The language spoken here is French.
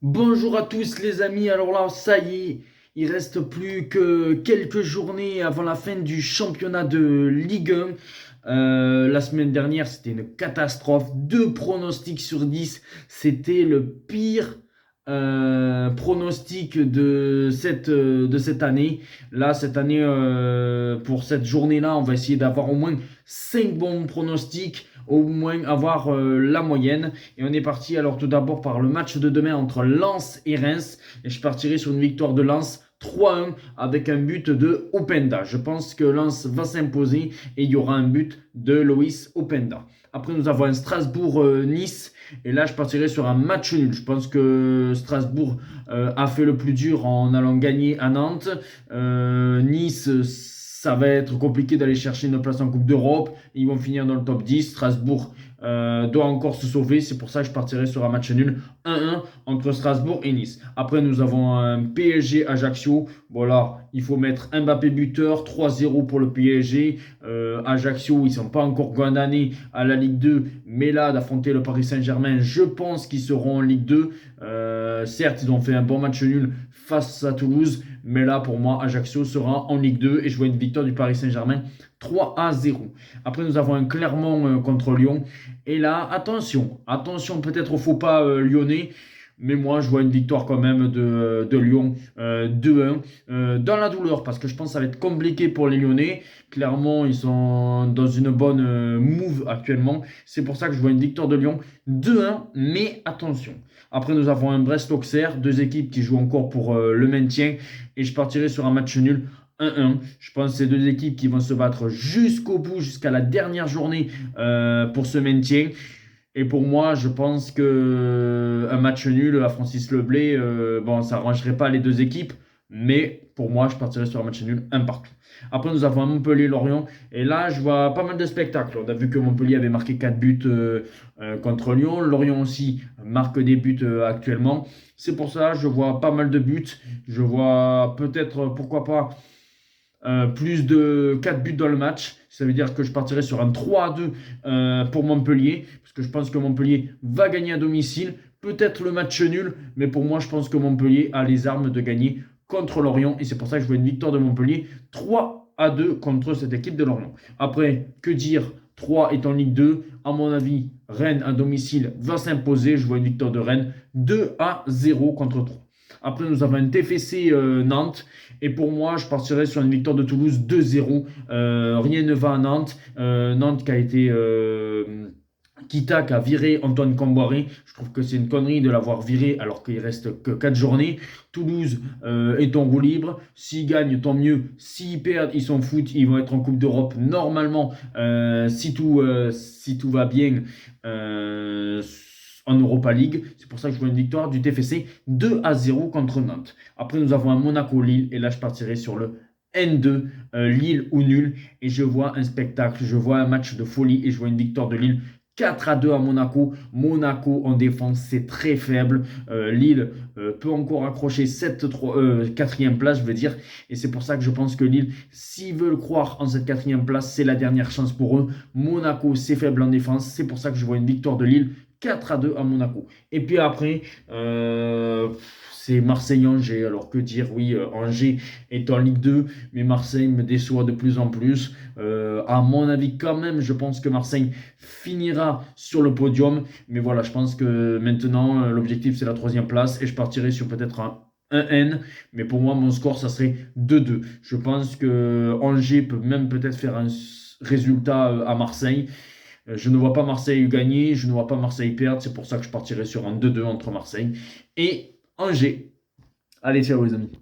Bonjour à tous les amis, alors là ça y est, il reste plus que quelques journées avant la fin du championnat de Ligue 1. La semaine dernière c'était une catastrophe, 2 pronostics sur 10, c'était le pire pronostic de cette année. Là cette année, pour cette journée-là, on va essayer d'avoir au moins 5 bons pronostics, au moins avoir la moyenne. Et on est parti alors tout d'abord par le match de demain entre Lens et Reims. Et je partirai sur une victoire de Lens 3-1 avec un but de Openda. Je pense que Lens va s'imposer et il y aura un but de Loïs Openda. Après, nous avons un Strasbourg-Nice. Et là, je partirai sur un match nul. Je pense que Strasbourg a fait le plus dur en allant gagner à Nantes. Nice, ça va être compliqué d'aller chercher une place en Coupe d'Europe. Ils vont finir dans le top 10. Strasbourg doit encore se sauver. C'est pour ça que je partirai sur un match nul 1-1 entre Strasbourg et Nice. Après, nous avons un PSG Ajaccio. Voilà, il faut mettre Mbappé buteur, 3-0 pour le PSG. Ajaccio, ils ne sont pas encore condamnés à la Ligue 2, mais là, d'affronter le Paris Saint-Germain, je pense qu'ils seront en Ligue 2. Certes, ils ont fait un bon match nul face à Toulouse, mais là, pour moi, Ajaccio sera en Ligue 2 et je vois une victoire du Paris Saint-Germain 3-0. Après, nous avons un Clermont contre Lyon. Et là, attention peut-être au faux pas lyonnais. Mais moi, je vois une victoire quand même de Lyon 2-1 dans la douleur parce que je pense que ça va être compliqué pour les Lyonnais. Clairement, ils sont dans une bonne move actuellement. C'est pour ça que je vois une victoire de Lyon 2-1. Mais attention. Après, nous avons un Brest-Auxerre, deux équipes qui jouent encore pour le maintien. Et je partirai sur un match nul 1-1. Je pense que c'est deux équipes qui vont se battre jusqu'au bout, jusqu'à la dernière journée pour ce maintien. Et pour moi, je pense que un match nul à Francis Leblay, bon, ça n'arrangerait pas les deux équipes. Mais pour moi, je partirais sur un match nul, un partout. Après, nous avons Montpellier-Lorient. Et là, je vois pas mal de spectacles. On a vu que Montpellier avait marqué 4 buts contre Lyon. Lorient aussi marque des buts actuellement. C'est pour ça, je vois pas mal de buts. Je vois peut-être, pourquoi pas, plus de 4 buts dans le match. Ça veut dire que je partirai sur un 3-2 pour Montpellier. Parce que je pense que Montpellier va gagner à domicile. Peut-être le match nul. Mais pour moi, je pense que Montpellier a les armes de gagner contre Lorient. Et c'est pour ça que je vois une victoire de Montpellier 3-2 contre cette équipe de Lorient. Après, que dire? 3 est en Ligue 2. À mon avis, Rennes à domicile va s'imposer. Je vois une victoire de Rennes 2-0 contre 3. Après, nous avons un TFC Nantes. Et pour moi, je partirais sur une victoire de Toulouse 2-0. Rien ne va à Nantes. Nantes qui a été Kita qui a viré Antoine Camboiré. Je trouve que c'est une connerie de l'avoir viré alors qu'il reste que 4 journées. Toulouse est en roue libre. S'ils gagnent, tant mieux. S'ils perdent, ils s'en foutent. Ils vont être en Coupe d'Europe normalement. Si tout va bien. En Europa League. C'est pour ça que je vois une victoire du TFC 2-0 contre Nantes. Après, nous avons un Monaco-Lille. Et là, je partirai sur le N2, Lille ou nul. Et je vois un spectacle, je vois un match de folie. Et je vois une victoire de Lille 4-2 à Monaco. Monaco en défense, c'est très faible. Lille peut encore accrocher cette 4e place, je veux dire. Et c'est pour ça que je pense que Lille, s'ils veulent croire en cette 4e place, c'est la dernière chance pour eux. Monaco, c'est faible en défense. C'est pour ça que je vois une victoire de Lille 4-2 à Monaco. Et puis après, c'est Marseille-Angers. Alors que dire? Oui, Angers est en Ligue 2, mais Marseille me déçoit de plus en plus. À mon avis, quand même, je pense que Marseille finira sur le podium. Mais voilà, je pense que maintenant, l'objectif, c'est la 3e place. Et je partirai sur peut-être un 1N. Mais pour moi, mon score, ça serait 2-2. Je pense que Angers peut même peut-être faire un résultat à Marseille. Je ne vois pas Marseille gagner, je ne vois pas Marseille perdre. C'est pour ça que je partirai sur un 2-2 entre Marseille et Angers. Allez, ciao les amis.